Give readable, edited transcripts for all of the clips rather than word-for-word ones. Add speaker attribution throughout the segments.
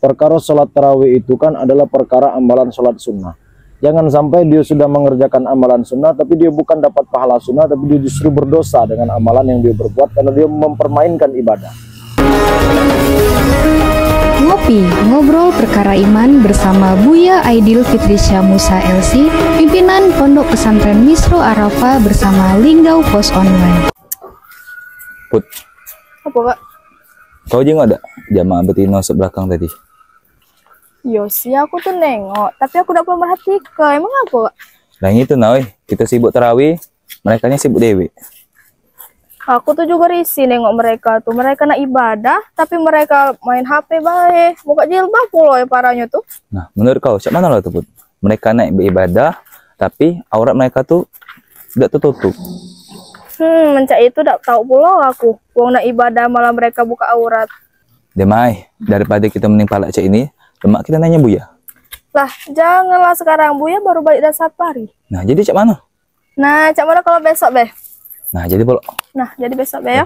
Speaker 1: Perkara sholat tarawih itu kan adalah perkara amalan sholat sunnah. Jangan sampai dia sudah mengerjakan amalan sunnah, tapi dia bukan dapat pahala sunnah, tapi dia justru berdosa dengan amalan yang dia berbuat karena dia mempermainkan ibadah.
Speaker 2: Ngopi, ngobrol perkara iman bersama Buya Aidil Fitrisya Musa LC, pimpinan Pondok Pesantren Misro Arafah bersama Linggau Pos Online.
Speaker 3: Put,
Speaker 4: Apa kak?
Speaker 3: kau aja nggak ada jamaah betina sebelakang tadi?
Speaker 4: Yo sih aku tuh nengok, tapi aku udah belum perhatikan. Emang apa kak?
Speaker 3: Nah itu nah, kita sibuk tarawih, mereka sibuk dewi.
Speaker 4: Aku tuh juga risih nengok mereka tuh. Mereka nak ibadah, tapi mereka main HP baik. Buka jilbab pula ya parahnya tuh.
Speaker 3: Nah, menurut kau, cak mana lah tuh, Put? Mereka naik beribadah, tapi aurat mereka tuh tidak tertutup.
Speaker 4: Mencak itu tak tahu pula aku. Wong nak ibadah malah mereka buka aurat.
Speaker 3: Demai, daripada kita menimpa cak ini, lemak kita nanya Buya.
Speaker 4: Lah, janganlah sekarang Buya baru balik dari safari.
Speaker 3: Nah, jadi cak mana?
Speaker 4: Nah, cak mana kalau besok, Beh?
Speaker 3: Nah, jadi bolok.
Speaker 4: Nah, jadi besok, Beh ya.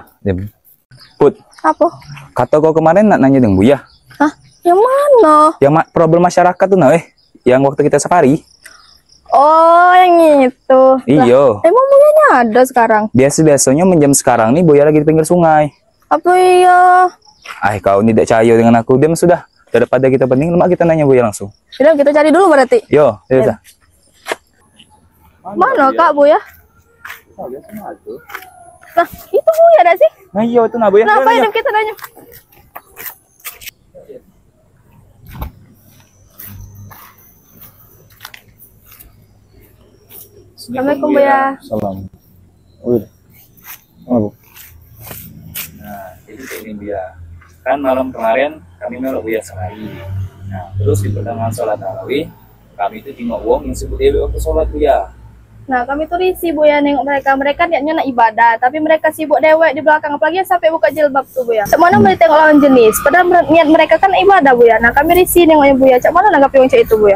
Speaker 3: Put,
Speaker 4: Apa?
Speaker 3: kata kau kemarin nak nanya dengan Buya.
Speaker 4: Hah? Yang mana?
Speaker 3: Yang problem masyarakat tuh nah, yang waktu kita safari.
Speaker 4: Oh, yang itu.
Speaker 3: Iyo.
Speaker 4: Emang Buyanya ada sekarang?
Speaker 3: Biasa-biasanya menjam sekarang nih Buya lagi di pinggir sungai.
Speaker 4: Apa iya?
Speaker 3: Kau ini tidak percaya dengan aku. Dia sudah. Daripada kita pening, lemak kita nanya Buya langsung.
Speaker 4: Sudah, kita cari dulu berarti.
Speaker 3: Yo, ya udah.
Speaker 4: Mana Kak Buya? Nah, itu Buya ada sih?
Speaker 3: Nah, iya itu nah Buya.
Speaker 4: Nah, apa hidup kita nanya? Assalamualaikum Buya.
Speaker 1: Salam. Udah. Oh,
Speaker 3: Nah, jadi ini Buya. Kan malam kemarin kami melok Buya sehari. Nah, terus di pertengahan sholat tarawih, kami itu tengok wong yang sebut dewi waktu sholat Buya.
Speaker 4: Nah, kami tuh risih Buya nengok mereka. Mereka niatnya nak ibadah, tapi mereka sibuk dewek di belakang. Apalagi sampai buka jilbab tuh Buya. Cak mana boleh tengok lawan jenis? Padahal niat mereka kan ibadah Buya. Nah, kami risih nengoknya Buya. Cak mana nanggapi wong cak itu Buya?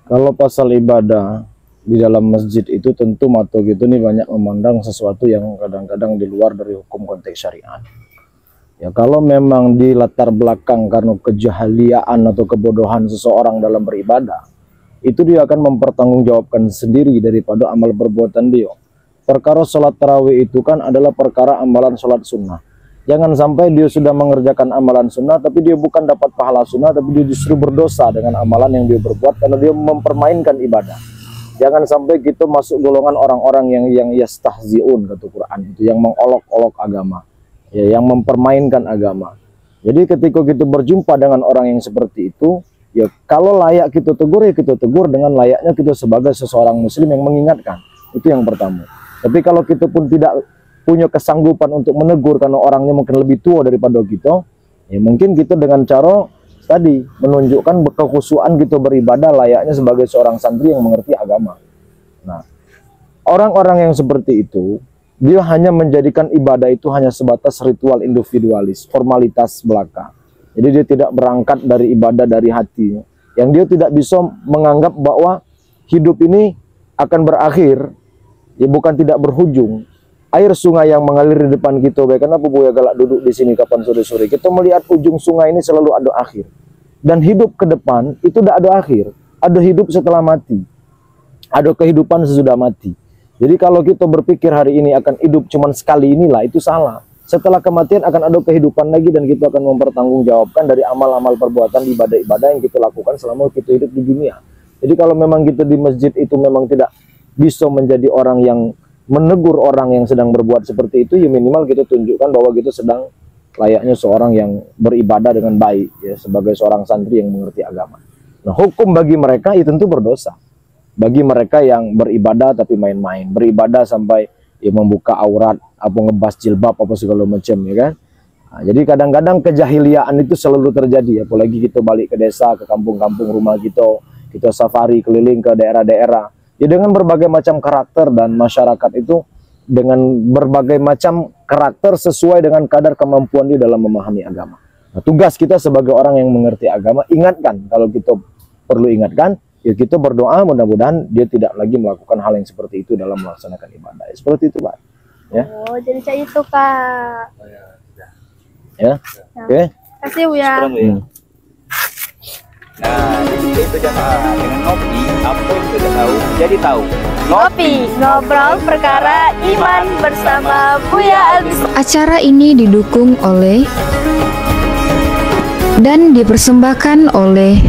Speaker 1: kalau pasal ibadah di dalam masjid itu tentu mato gitu nih banyak memandang sesuatu yang kadang-kadang di luar dari hukum konteks syariat. Ya kalau memang di latar belakang karena kejahiliaan atau kebodohan seseorang dalam beribadah, itu dia akan mempertanggungjawabkan sendiri daripada amal perbuatan dia. Perkara sholat tarawih itu kan adalah perkara amalan sholat sunnah. Jangan sampai dia sudah mengerjakan amalan sunnah, tapi dia bukan dapat pahala sunnah, tapi dia justru berdosa dengan amalan yang dia berbuat karena dia mempermainkan ibadah. Jangan sampai kita masuk golongan orang-orang yang yastahziun kata Quran itu, yang mengolok-olok agama, ya, yang mempermainkan agama. Jadi ketika kita berjumpa dengan orang yang seperti itu, ya kalau layak kita tegur, ya kita tegur dengan layaknya kita sebagai seseorang muslim yang mengingatkan. Itu yang pertama. Tapi kalau kita pun tidak punya kesanggupan untuk menegur karena orangnya mungkin lebih tua daripada kita, ya mungkin kita dengan cara tadi menunjukkan kekhusyuan kita beribadah layaknya sebagai seorang santri yang mengerti agama. Nah, orang-orang yang seperti itu, dia hanya menjadikan ibadah itu hanya sebatas ritual individualis, formalitas belaka. Jadi dia tidak berangkat dari ibadah dari hati. Yang dia tidak bisa menganggap bahwa hidup ini akan berakhir, ya bukan tidak berujung. Air sungai yang mengalir di depan kita, kenapa Buya galak duduk di sini kapan sore-sore? Kita melihat ujung sungai ini selalu ada akhir. Dan hidup ke depan itu tidak ada akhir. Ada hidup setelah mati. Ada kehidupan sesudah mati. Jadi kalau kita berpikir hari ini akan hidup cuman sekali inilah, itu salah. Setelah kematian akan ada kehidupan lagi dan kita akan mempertanggungjawabkan dari amal-amal perbuatan ibadah-ibadah yang kita lakukan selama kita hidup di dunia. Jadi kalau memang kita di masjid itu memang tidak bisa menjadi orang yang menegur orang yang sedang berbuat seperti itu, ya minimal kita tunjukkan bahwa kita sedang layaknya seorang yang beribadah dengan baik, ya sebagai seorang santri yang mengerti agama. Nah, hukum bagi mereka itu tentu berdosa. Bagi mereka yang beribadah tapi main-main, beribadah sampai ya membuka aurat, apa ngebas jilbab apa segala macam, ya kan. Nah, jadi kadang-kadang kejahiliaan itu selalu terjadi, apalagi kita balik ke desa, ke kampung-kampung rumah kita safari keliling ke daerah-daerah. Ya dengan berbagai macam karakter, dan masyarakat itu dengan berbagai macam karakter sesuai dengan kadar kemampuan dia dalam memahami agama. Nah, tugas kita sebagai orang yang mengerti agama, ingatkan kalau kita perlu ingatkan, ya kita berdoa mudah-mudahan dia tidak lagi melakukan hal yang seperti itu dalam melaksanakan ibadah. Seperti itu, Pak. Ya.
Speaker 4: Oh, jadi cak itu Kak.
Speaker 1: Ya. Oke.
Speaker 4: Kasih Buya.
Speaker 3: Nah, jadi itu jamaah, dengan ngopi, apa yang kita tahu jadi tahu.
Speaker 4: Ngopi, ngobrol perkara iman bersama Buya Albis.
Speaker 2: Acara ini didukung oleh dan dipersembahkan oleh